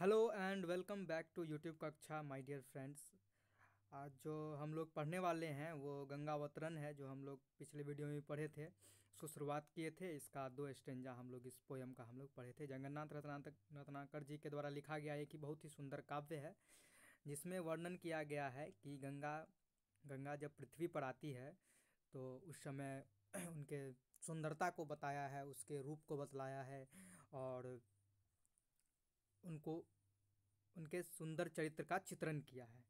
Hello and welcome back to YouTube Kaksha my dear friends. आज जो हम लोग पढ़ने वाले हैं वो गंगावतरण है, जो हम लोग पिछले वीडियो में पढ़े थे। उसको शुरुआत किए थे। इसका 2 स्टेंजा हम लोग इस पोयम का हम लोग पढ़े थे। जगन्नाथ रत्नाकर जी के द्वारा लिखा गया एक ही बहुत ही सुंदर काव्य है, जिसमें वर्णन किया गया है कि गंगा गंगा जब पृथ्वी पर आती है तो उस समय उनके सुंदरता को बताया है, उसके रूप को बतलाया है और उनको उनके सुंदर चरित्र का चित्रण किया है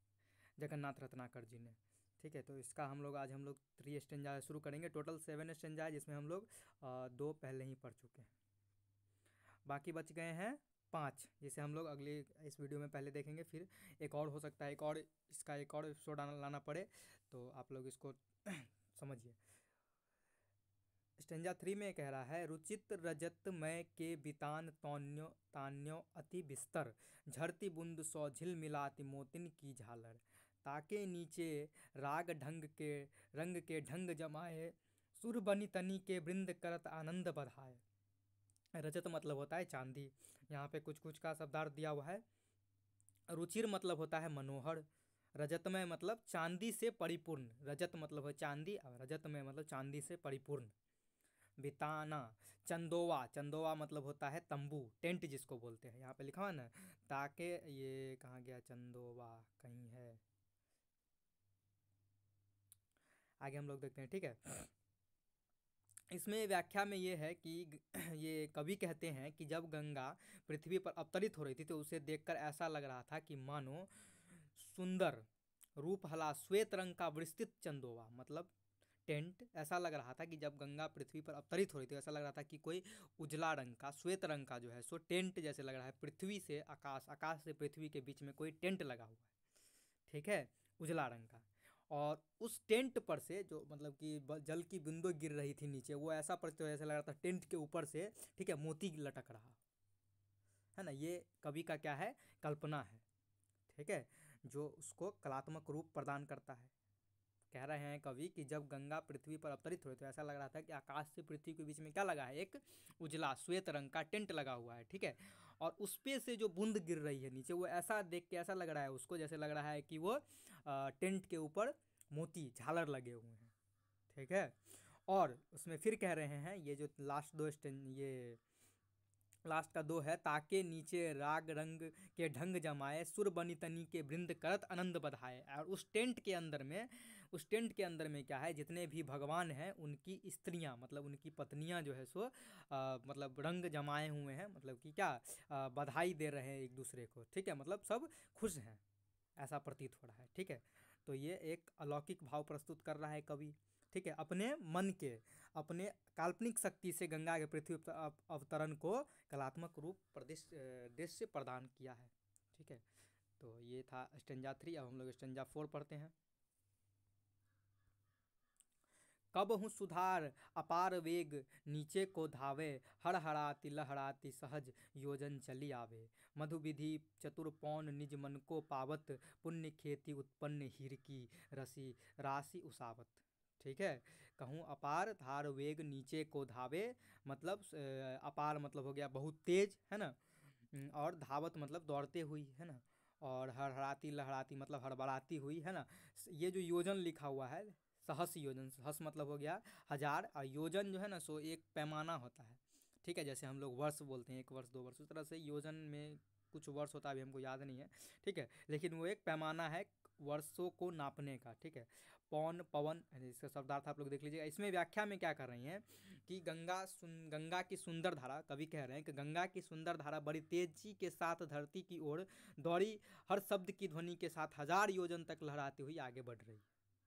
जगन्नाथ रत्नाकर जी ने। ठीक है, तो इसका आज हम लोग 3 स्टेंजा शुरू करेंगे। टोटल 7 स्टेंजा है, जिसमें हम लोग 2 पहले ही पढ़ चुके हैं। बाकी बच गए हैं 5, जिसे हम लोग अगली इस वीडियो में पहले देखेंगे। फिर एक और हो सकता है, एक और एपिसोड लाना पड़े, तो आप लोग इसको समझिए। स्टेंजा 3 में कह रहा है, रुचित रजत मय के बितान तौन्यो तान्यो अति बिस्तर, झरती बूंद सौ झिल मिलाती मोतिन की झालर, ताके नीचे रंग के ढंग जमाए, सुर बनी तनी के वृंद करत आनंद बधाए। रजत मतलब होता है चांदी। यहाँ पे कुछ कुछ का शब्दार्थ दिया हुआ है। रुचिर मतलब होता है मनोहर। रजतमय मतलब चांदी से परिपूर्ण। रजत मतलब है चांदी और रजतमय मतलब चांदी से परिपूर्ण। बिताना, चंदोवा, चंदोवा मतलब होता है तंबू, टेंट जिसको बोलते हैं। यहाँ पे लिखा हुआ है ना, ताके, ये कहाँ गया चंदोवा, कहीं है, आगे हम लोग देखते हैं। ठीक है, इसमें व्याख्या में ये है कि ये कवि कहते हैं कि जब गंगा पृथ्वी पर अवतरित हो रही थी तो उसे देखकर ऐसा लग रहा था कि मानो सुंदर रूप हला श्वेत रंग का विस्तृत चंदोवा मतलब टेंट। ऐसा लग रहा था कि जब गंगा पृथ्वी पर अवतरित हो रही थी, ऐसा लग रहा था कि कोई उजला रंग का, श्वेत रंग का जो है सो टेंट जैसे लग रहा है। पृथ्वी से आकाश, आकाश से पृथ्वी के बीच में कोई टेंट लगा हुआ है। ठीक है, उजला रंग का। और उस टेंट पर से जो मतलब कि जल की बूंदों गिर रही थी नीचे, वो ऐसा प्रतीत हो, ऐसा लग रहा था टेंट के ऊपर से, ठीक है, मोती लटक रहा है ना। ये कवि का क्या है, कल्पना है। ठीक है, जो उसको कलात्मक रूप प्रदान करता है। कह रहे हैं कवि कि जब गंगा पृथ्वी पर अवतरित हुए तो ऐसा लग रहा था कि आकाश से पृथ्वी के बीच में क्या लगा है, एक उजला श्वेत रंग का टेंट लगा हुआ है। ठीक है, और उस पे से जो बूंद गिर रही है नीचे, वो ऐसा देख के ऐसा लग रहा है उसको, जैसे लग रहा है कि वो टेंट के ऊपर मोती झालर लगे हुए हैं। ठीक है, और उसमें फिर कह रहे हैं, ये जो ये लास्ट का 2 है, ताके नीचे राग रंग के ढंग जमाए, सुर बनी तनी के वृंद करत आनंद बधाए। और उस टेंट के अंदर में क्या है, जितने भी भगवान हैं उनकी स्त्रियां मतलब उनकी पत्नियां जो है सो मतलब रंग जमाए हुए हैं, मतलब कि क्या, बधाई दे रहे हैं एक दूसरे को। ठीक है, मतलब सब खुश हैं, ऐसा प्रतीत हो रहा है। ठीक है, तो ये एक अलौकिक भाव प्रस्तुत कर रहा है कवि। ठीक है, अपने मन के, अपने काल्पनिक शक्ति से गंगा के पृथ्वी पर अवतरण को कलात्मक रूप देश से प्रदान किया है। ठीक है, तो ये था स्टेंजा 3। अब हम लोग स्टेंजा 4 पढ़ते हैं। कब हूँ सुधार अपार वेग नीचे को धावे, हड़हड़ाती लहड़ाती सहज योजन चली आवे, मधु विधि चतुर पौन निज मन को पावत, पुण्य खेती उत्पन्न हीर की रसी राशि उसावत। ठीक है, कहूँ अपार धार वेग नीचे को धावे मतलब अपार मतलब हो गया बहुत तेज, है ना। और धावत मतलब दौड़ते हुई, है ना। और हड़हड़ाती लहड़ाती मतलब हड़बड़ाती हुई, है ना। ये जो योजन लिखा हुआ है, सहस योजन, सहस मतलब हो गया हजार, और योजन जो है ना सो एक पैमाना होता है। ठीक है, जैसे हम लोग वर्ष बोलते हैं, 1 वर्ष 2 वर्ष, उस तरह से योजन में कुछ वर्ष होता है, अभी हमको याद नहीं है। ठीक है, लेकिन वो एक पैमाना है वर्षों को नापने का। ठीक है, पौन पवन, इसका शब्दार्थ आप लोग देख लीजिएगा। इसमें व्याख्या में क्या कर रही हैं कि गंगा की सुंदर धारा, कवि कह रहे हैं कि गंगा की सुंदर धारा बड़ी तेजी के साथ धरती की ओर दौड़ी, हर शब्द की ध्वनि के साथ 1000 योजन तक लहराती हुई आगे बढ़ रही।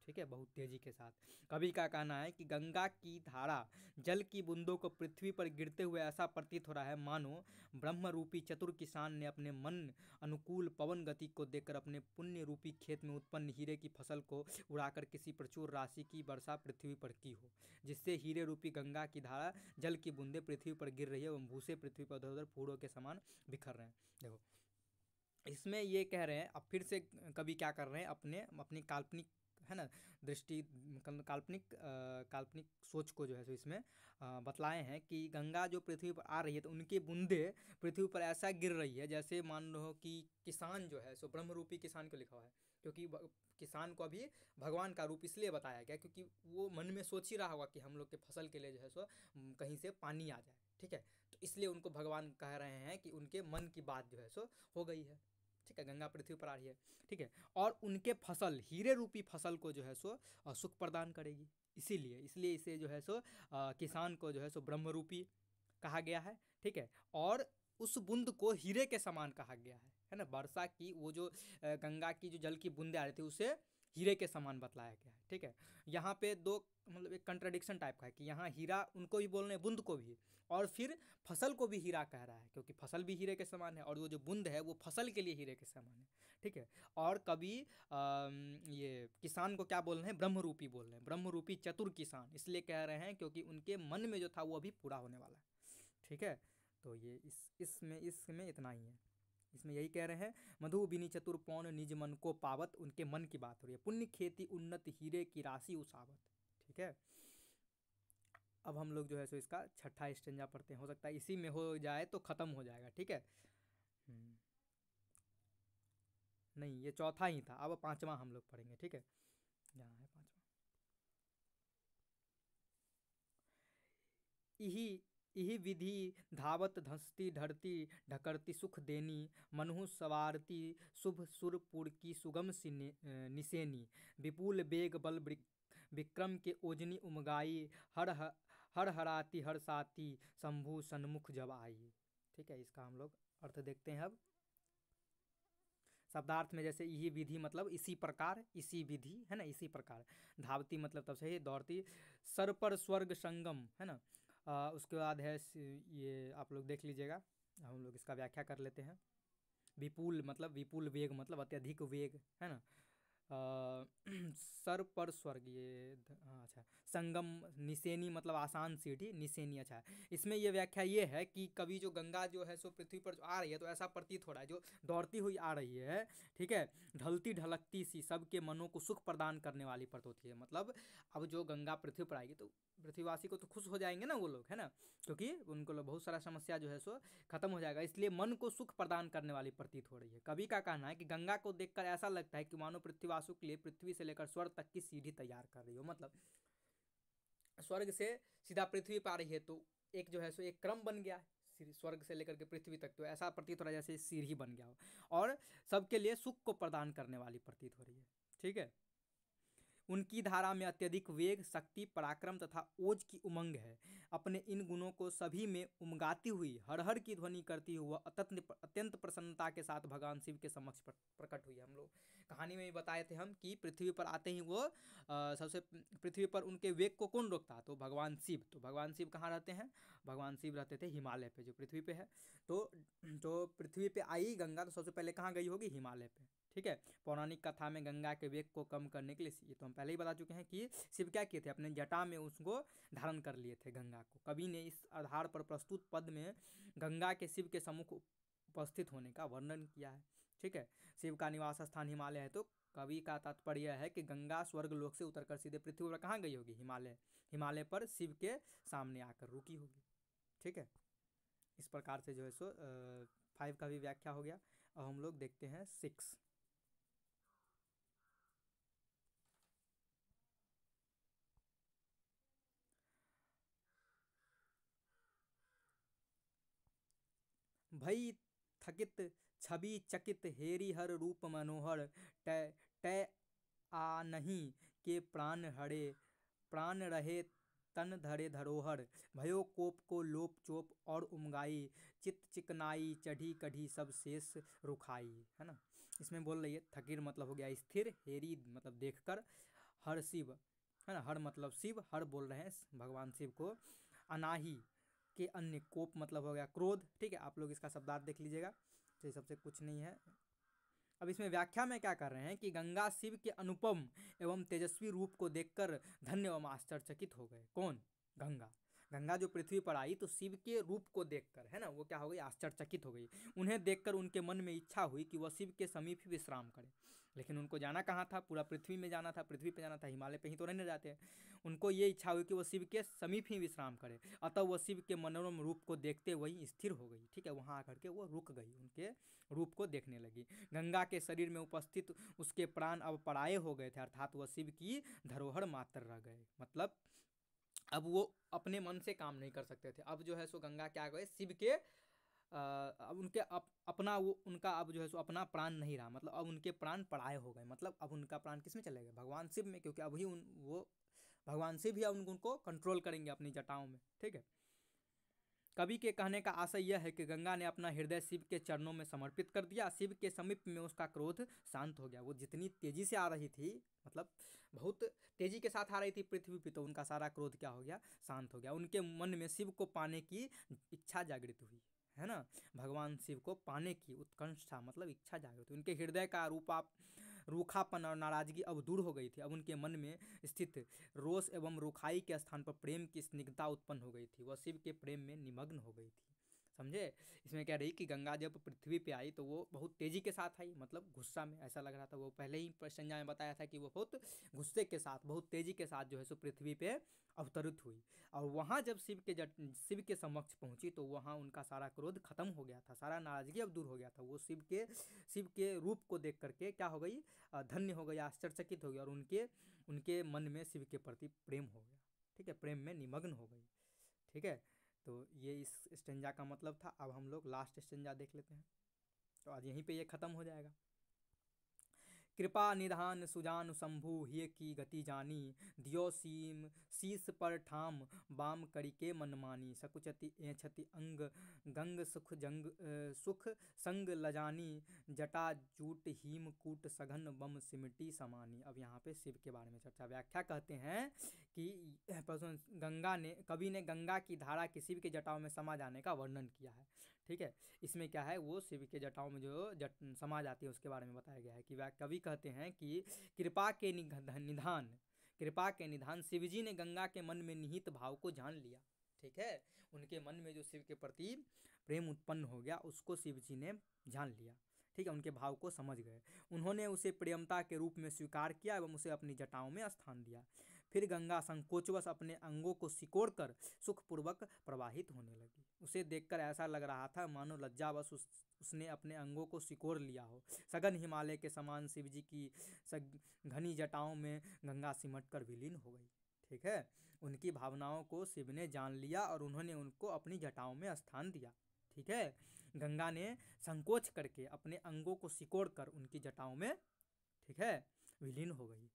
ठीक है, बहुत तेजी के साथ। कवि का कहना है कि गंगा की धारा जल की बूंदों को पृथ्वी पर गिरते हुए ऐसा प्रतीत हो रहा है मानो ब्रह्म रूपी चतुर किसान ने अपने मन अनुकूल पवन गति को देखकर अपने पुण्य रूपी खेत में उत्पन्न हीरे की फसल को उड़ाकर किसी प्रचुर राशि की वर्षा पृथ्वी पर की हो, जिससे हीरे रूपी गंगा की धारा जल की बूंदें पृथ्वी पर गिर रही है एवं भूसे पृथ्वी पर उधर उधर फूलों के समान बिखर रहे हैं। देखो, इसमें ये कह रहे हैं, अब फिर से कवि क्या कर रहे हैं, अपनी काल्पनिक है ना दृष्टि काल्पनिक सोच को जो है सो इसमें बतलाए हैं कि गंगा जो पृथ्वी पर आ रही है तो उनकी बूंदे पृथ्वी पर ऐसा गिर रही है जैसे मान लो कि किसान जो है सो ब्रह्मरूपी किसान को लिखा हुआ है, क्योंकि किसान को अभी भगवान का रूप इसलिए बताया गया क्योंकि वो मन में सोच ही रहा होगा कि हम लोग के फसल के लिए जो है सो कहीं से पानी आ जाए, ठीक है। तो इसलिए उनको भगवान कह रहे हैं कि उनके मन की बात जो है सो हो गई है, ठीक है। गंगा पृथ्वी पर आ रही है, ठीक है, और उनके फसल हीरे रूपी फसल को जो है सो सुख प्रदान करेगी। इसीलिए इसलिए इसे जो है सो किसान को जो है सो ब्रह्मरूपी कहा गया है, ठीक है। और उस बूंद को हीरे के समान कहा गया है ना। वर्षा की वो जो गंगा की जो जल की बूंदें आ रही थी उसे हीरे के समान बतलाया गया है, ठीक है। यहाँ पे दो मतलब एक कंट्राडिक्शन टाइप का है कि यहाँ हीरा उनको भी बोल रहे हैं बूंद को भी, और फिर फसल को भी हीरा कह रहा है क्योंकि फसल भी हीरे के समान है, और वो जो बूंद है वो फसल के लिए हीरे के समान है, ठीक है। और कभी ये किसान को क्या बोल रहे हैं, ब्रह्मरूपी बोल रहे हैं, ब्रह्मरूपी चतुर किसान इसलिए कह रहे हैं क्योंकि उनके मन में जो था वो अभी पूरा होने वाला है, ठीक है। तो ये इसमें इतना ही है। इसमें यही कह रहे हैं, मधु बिनी चतुर पौन निज मन को पावत, उनके मन की बात हो रही है। पुण्य खेती उन्नत हीरे की राशि उसावत, ठीक है। अब हम लोग जो है सो इसका छठा स्टेंजा पढ़ते हैं, हो सकता है इसी में हो जाए तो ख़त्म हो जाएगा, ठीक है। नहीं ये चौथा ही था, अब पांचवा हम लोग पढ़ेंगे, ठीक है। यहाँ है पांचवा। इही इही विधि धावत धंसती धरती ढकरती सुख देनी, मनुहु सवारती शुभ सुरपुर की सुगम सी निसेनी, विपुल बेग बल विक्रम के ओजनी उमगाई, हर हराती हर साती शंभु सन्मुख जब आई, ठीक है। इसका हम लोग अर्थ देखते हैं अब। शब्दार्थ में जैसे यही विधि मतलब इसी प्रकार, इसी विधि है ना, इसी प्रकार। धावती मतलब तब से ही दौड़ती, सर पर स्वर्ग संगम है ना। उसके बाद है ये आप लोग देख लीजिएगा, हम लोग इसका व्याख्या कर लेते हैं। विपुल मतलब विपुल वेग मतलब अत्यधिक वेग है ना। सर पर स्वर्ग ये हाँ अच्छा। संगम निसेनी मतलब आसान सीढ़ी, निसेनी अच्छा है। इसमें ये व्याख्या ये है कि कभी जो गंगा जो है सो पृथ्वी पर जो आ रही है तो ऐसा प्रतीत हो रहा है जो दौड़ती हुई आ रही है, ठीक है, ढलती ढलकती सी सबके मनों को सुख प्रदान करने वाली प्रतीत होती है। मतलब अब जो गंगा पृथ्वी पर आएगी तो पृथ्वीवासी को तो खुश हो जाएंगे ना वो लोग, है ना, क्योंकि उनको बहुत सारा समस्या जो है सो खत्म हो जाएगा, इसलिए मन को सुख प्रदान करने वाली प्रतीत हो रही है। कवि का कहना है कि गंगा को देखकर ऐसा लगता है कि मानो पृथ्वीवासियों के लिए पृथ्वी से लेकर स्वर्ग तक की सीढ़ी तैयार कर रही हो। मतलब स्वर्ग से सीधा पृथ्वी पर आ रही है तो एक जो है सो एक क्रम बन गया है स्वर्ग से लेकर के पृथ्वी तक, तो ऐसा प्रतीत हो रहा है जैसे सीढ़ी बन गया हो, और सबके लिए सुख को प्रदान करने वाली प्रतीत हो रही है, ठीक है। उनकी धारा में अत्यधिक वेग, शक्ति, पराक्रम तथा ओज की उमंग है। अपने इन गुणों को सभी में उमगाती हुई हर हर की ध्वनि करती हुई वह अत्यंत प्रसन्नता के साथ भगवान शिव के समक्ष प्रकट हुई है। हम लोग कहानी में भी बताए थे हम कि पृथ्वी पर आते ही वो सबसे पृथ्वी पर उनके वेग को कौन रोकता, तो भगवान शिव। तो भगवान शिव कहाँ रहते हैं, भगवान शिव रहते थे हिमालय पे जो पृथ्वी पे है। तो पृथ्वी पे आई गंगा तो सबसे पहले कहाँ गई होगी, हिमालय पे, ठीक है। पौराणिक कथा में गंगा के वेग को कम करने के लिए, ये तो हम पहले ही बता चुके हैं कि शिव क्या किए थे, अपने जटा में उसको धारण कर लिए थे गंगा को। कवि ने इस आधार पर प्रस्तुत पद में गंगा के शिव के सम्मुख उपस्थित होने का वर्णन किया है, ठीक है। शिव का निवास स्थान हिमालय है, तो कवि का तात्पर्य है कि गंगा स्वर्ग लोक से उतरकर सीधे पृथ्वी पर कहाँ गई होगी, हिमालय। हिमालय पर शिव के सामने आकर रुकी होगी, ठीक है। इस प्रकार से जो है सो 5 का भी व्याख्या हो गया। अब हम लोग देखते हैं 6। भई थकित छवि चकित हेरी हर रूप मनोहर, टै टै आ नहीं के प्राण रहे तन धरे धरोहर, भयो कोप को लोप चोप और उमगाई, चित चिकनाई चढ़ी कढ़ी सब शेष रुखाई, है ना। इसमें बोल रही है थकिर मतलब हो गया स्थिर, हेरी मतलब देखकर, हर शिव है ना, हर मतलब शिव, हर बोल रहे हैं भगवान शिव को, अनाही के अन्य, कोप मतलब हो गया क्रोध, ठीक है। आप लोग इसका शब्दार्थ देख लीजिएगा, तो ये सबसे कुछ नहीं है। अब इसमें व्याख्या में क्या कर रहे हैं कि गंगा शिव के अनुपम एवं तेजस्वी रूप को देखकर धन्य एवं आश्चर्यचकित हो गए। कौन, गंगा। गंगा जो पृथ्वी पर आई तो शिव के रूप को देखकर, है ना, वो क्या हो गई, आश्चर्यचकित हो गई। उन्हें देखकर उनके मन में इच्छा हुई कि वह शिव के समीप ही विश्राम करें। लेकिन उनको जाना कहाँ था, पूरा पृथ्वी में जाना था, पृथ्वी पे जाना था, हिमालय पे ही तो रहने जाते हैं। उनको ये इच्छा हुई कि वह शिव के समीप ही विश्राम करे। अतः वह शिव के मनोरम रूप को देखते वहीं स्थिर हो गई। ठीक है, वहाँ आकर के वो रुक गई, उनके रूप को देखने लगी। गंगा के शरीर में उपस्थित उसके प्राण अब पराये हो गए थे, अर्थात वह शिव की धरोहर मात्र रह गए। मतलब अब वो अपने मन से काम नहीं कर सकते थे। अब जो है सो गंगा क्या गए, शिव के अब उनके अपना वो उनका अब जो है सो अपना प्राण नहीं रहा, मतलब अब उनके प्राण पराये हो गए। मतलब अब उनका प्राण किस में चले गए, भगवान शिव में, क्योंकि अभी वो भगवान शिव ही अब उनको कंट्रोल करेंगे अपनी जटाओं में। ठीक है, कवि के कहने का आशय यह है कि गंगा ने अपना हृदय शिव के चरणों में समर्पित कर दिया। शिव के समीप में उसका क्रोध शांत हो गया। वो जितनी तेजी से आ रही थी, मतलब बहुत तेजी के साथ आ रही थी पृथ्वी पे, तो उनका सारा क्रोध क्या हो गया, शांत हो गया। उनके मन में शिव को पाने की इच्छा जागृत हुई, है ना, भगवान शिव को पाने की उत्कंठा मतलब इच्छा जागृत हुई। उनके हृदय का रूखापन और नाराजगी अब दूर हो गई थी। अब उनके मन में स्थित रोष एवं रुखाई के स्थान पर प्रेम की स्निग्धता उत्पन्न हो गई थी। वह शिव के प्रेम में निमग्न हो गई थी। समझे, इसमें क्या रही कि गंगा जब पृथ्वी पे आई तो वो बहुत तेजी के साथ आई, मतलब गुस्सा में, ऐसा लग रहा था। वो पहले ही संज्ञा में बताया था कि वो बहुत गुस्से के साथ, बहुत तेजी के साथ जो है सो पृथ्वी पे अवतरित हुई। और वहाँ जब शिव के समक्ष पहुँची तो वहाँ उनका सारा क्रोध खत्म हो गया था, सारा नाराजगी अब दूर हो गया था। वो शिव के रूप को देख करके क्या हो गई, धन्य हो गई, आश्चर्यचकित हो गई, और उनके मन में शिव के प्रति प्रेम हो गया। ठीक है, प्रेम में निमग्न हो गई। ठीक है, तो ये इस स्टेंजा का मतलब था। अब हम लोग लास्ट स्टेंजा देख लेते हैं, तो आज यहीं पे ये ख़त्म हो जाएगा। कृपा निधान सुजान शंभु हिय की गति जानी, दियो सीम शीस पर ठाम बाम करिके मनमानी, सकुचति एछति अंग गंग सुख संग लजानी, जटा जूट हीम कूट सघन बम सिमटी समानी। अब यहाँ पे शिव के बारे में चर्चा, व्याख्या कहते हैं कि कवि ने गंगा की धारा के शिव के जटाओं में समा जाने का वर्णन किया है। ठीक है, इसमें क्या है, वो शिव के जटाओं में जो समा जाती है उसके बारे में बताया गया है। कि कवि कहते हैं कि कृपा के निधान शिवजी ने गंगा के मन में निहित भाव को जान लिया। ठीक है, उनके मन में जो शिव के प्रति प्रेम उत्पन्न हो गया उसको शिवजी ने जान लिया। ठीक है, उनके भाव को समझ गए। उन्होंने उसे प्रियमता के रूप में स्वीकार किया एवं उसे अपनी जटाओं में स्थान दिया। फिर गंगा संकोचवश अपने अंगों को सिकोड़कर सुखपूर्वक प्रवाहित होने लगी। उसे देखकर ऐसा लग रहा था मानो लज्जावश उसने अपने अंगों को सिकोड़ लिया हो। सघन हिमालय के समान शिवजी की घनी जटाओं में गंगा सिमट कर विलीन हो गई। ठीक है, उनकी भावनाओं को शिव ने जान लिया और उन्होंने उनको अपनी जटाओं में स्थान दिया। ठीक है, गंगा ने संकोच करके अपने अंगों को सिकोड़ कर उनकी जटाओं में, ठीक है, विलीन हो गई।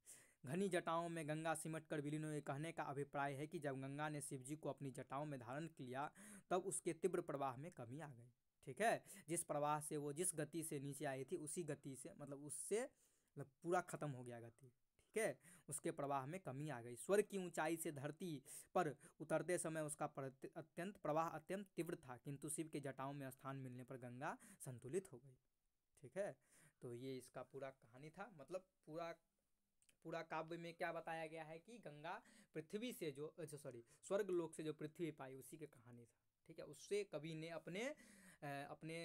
घनी जटाओं में गंगा सिमट कर विलीन हुए कहने का अभिप्राय है कि जब गंगा ने शिवजी को अपनी जटाओं में धारण किया तब उसके तीव्र प्रवाह में कमी आ गई। ठीक है, जिस प्रवाह से वो जिस गति से नीचे आई थी उसी गति से, मतलब उससे पूरा खत्म हो गया गति। ठीक है, उसके प्रवाह में कमी आ गई। स्वर्ग की ऊंचाई से धरती पर उतरते समय उसका प्रवाह अत्यंत तीव्र था, किंतु शिव के जटाओं में स्थान मिलने पर गंगा संतुलित हो गई। ठीक है, तो ये इसका पूरा कहानी था। मतलब पूरा काव्य में क्या बताया गया है कि गंगा पृथ्वी से जो स्वर्ग लोक से जो पृथ्वी पाई उसी की कहानी था। ठीक है, उससे कवि ने अपने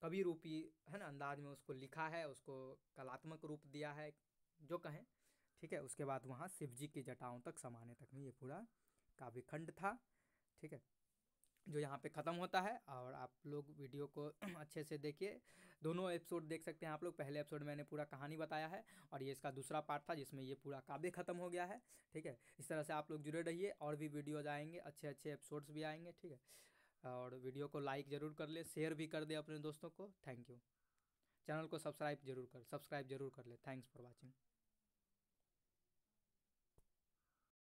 कवि रूपी, है ना, अंदाज में उसको लिखा है, उसको कलात्मक रूप दिया है जो कहें। ठीक है, उसके बाद वहाँ शिवजी की जटाओं तक समाने तक में ये पूरा काव्यखंड था। ठीक है, जो यहाँ पे ख़त्म होता है। और आप लोग वीडियो को अच्छे से देखिए, दोनों एपिसोड देख सकते हैं आप लोग। पहले एपिसोड में मैंने पूरा कहानी बताया है और ये इसका दूसरा पार्ट था जिसमें ये पूरा काव्य ख़त्म हो गया है। ठीक है, इस तरह से आप लोग जुड़े रहिए, और भी वीडियोज़ आएंगे, अच्छे अच्छे एपिसोड्स भी आएंगे। ठीक है, और वीडियो को लाइक ज़रूर कर ले, शेयर भी कर दे अपने दोस्तों को। Thank you. चैनल को सब्सक्राइब जरूर कर ले। Thanks for watching.